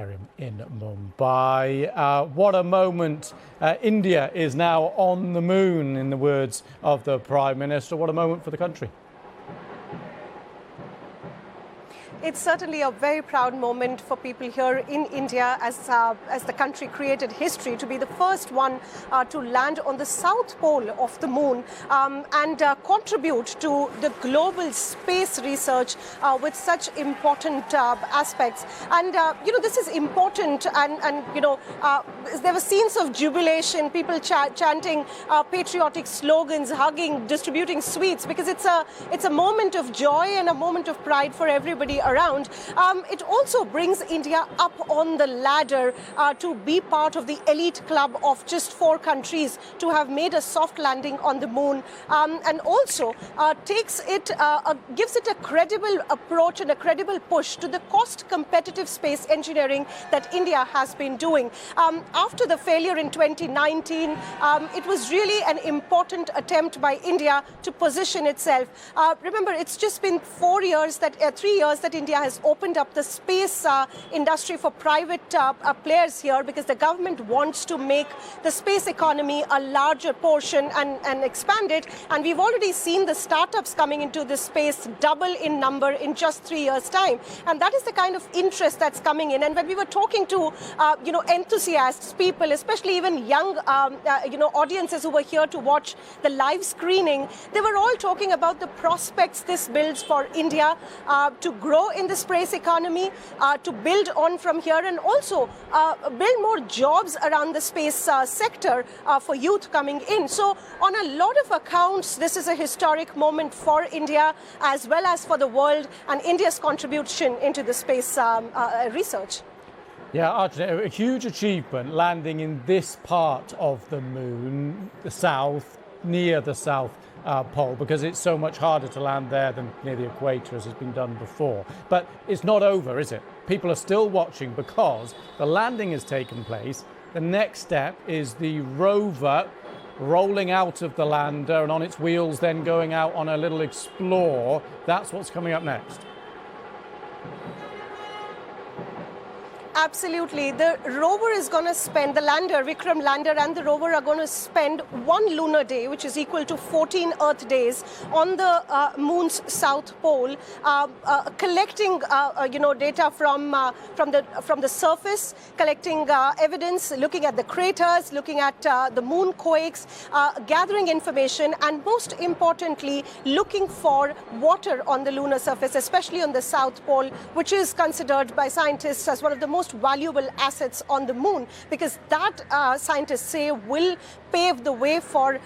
In Mumbai. What a moment. India is now on the moon, in the words of the Prime Minister. What a moment for the country. It's certainly a very proud moment for people here in India as the country created history to be the first one to land on the south pole of the moon and contribute to the global space research with such important aspects. And, this is important and there were scenes of jubilation, people chanting patriotic slogans, hugging, distributing sweets, because it's a moment of joy and a moment of pride for everybody around. It also brings India up on the ladder to be part of the elite club of just 4 countries to have made a soft landing on the moon, and also gives it a credible approach and a credible push to the cost-competitive space engineering that India has been doing. After the failure in 2019, it was really an important attempt by India to position itself. Remember, it's just been 3 years that India has opened up the space industry for private players here, because the government wants to make the space economy a larger portion and expand it. And we've already seen the startups coming into this space double in number in just 3 years' time. And that is the kind of interest that's coming in. And when we were talking to, enthusiasts, people, especially even young, audiences who were here to watch the live screening, they were all talking about the prospects this builds for India to grow in the space economy, to build on from here, and also build more jobs around the space sector for youth coming in. So on a lot of accounts, this is a historic moment for India as well as for the world, and India's contribution into the space research. Yeah, Archana, a huge achievement landing in this part of the moon, the south, near the south pole, because it's so much harder to land there than near the equator, as has been done before. But it's not over, is it? People are still watching because the landing has taken place. The next step is the rover rolling out of the lander and on its wheels then going out on a little explore. That's what's coming up next. Absolutely. The rover is going to spend, the lander, Vikram lander and the rover are going to spend 1 lunar day, which is equal to 14 Earth days, on the moon's south pole, collecting, data from the surface, collecting evidence, looking at the craters, looking at the moon quakes, gathering information, and most importantly, looking for water on the lunar surface, especially on the south pole, which is considered by scientists as one of the most valuable assets on the moon, because that scientists say will pave the way for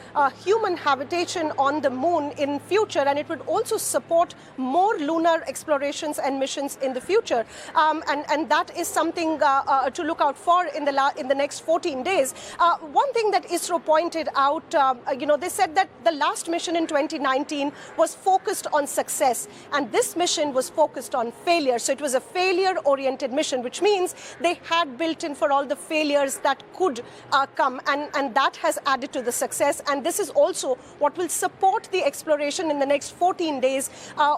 human habitation on the moon in future, and it would also support more lunar explorations and missions in the future, and that is something to look out for in the next 14 days. One thing that ISRO pointed out, they said that the last mission in 2019 was focused on success, and this mission was focused on failure. So it was a failure-oriented mission, which means they had built in for all the failures that could come, and that has added to the success. And this is also what will support the exploration in the next 14 days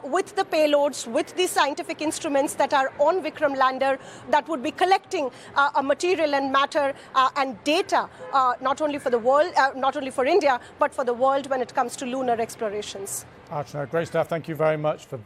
with the payloads, with the scientific instruments that are on Vikram lander that would be collecting material and matter and data, not only for the world, not only for India, but for the world when it comes to lunar explorations. Archana, great stuff. Thank you very much for